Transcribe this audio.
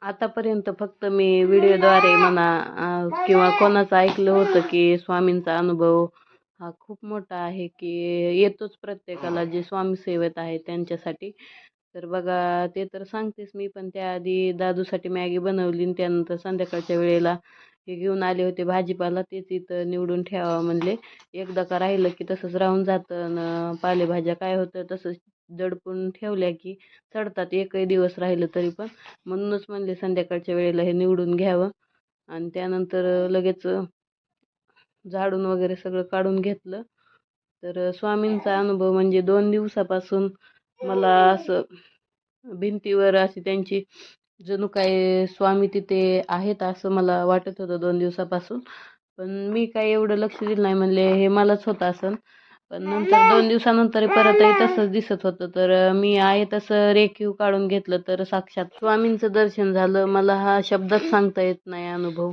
आतापर्यंत फक्त मी व्हिडिओद्वारे म्हणा किंवा कोणाचं ऐकलं होतं की स्वामींचा अनुभव हा खूप मोठा आहे की येतोच प्रत्येकाला जे स्वामी सेवेत आहे त्यांच्यासाठी. तर बघा ते तर सांगतेच मी, पण त्याआधी दादूसाठी मॅगी बनवली आणि त्यानंतर संध्याकाळच्या वेळेला हे घेऊन आले होते भाजीपाला, तेच इथं निवडून ठेवावं म्हणले. एकदा का राहिलं की तसंच राहून जातं न पालेभाज्या काय होतं तसंच दडपून ठेवल्या की सडतात एकही दिवस राहिलं तरी पण. म्हणूनच म्हणले संध्याकाळच्या वेळेला हे निवडून घ्यावं. आणि त्यानंतर लगेच झाडून वगैरे सगळं काढून घेतलं. तर स्वामींचा अनुभव म्हणजे 2 दिवसापासून मला असं भिंतीवर अशी त्यांची जणू काय स्वामी तिथे आहेत असं मला वाटत होतं 2 दिवसापासून. पण मी काय एवढं लक्ष दिलं नाही, म्हणले हे मलाच होत असन. पण नंतर 2 दिवसानंतर परतही तसंच दिसत होतं. तर मी आहे तसं रेखीव काढून घेतलं तर साक्षात स्वामींचं दर्शन झालं. मला हा शब्दात सांगता येत नाही अनुभव.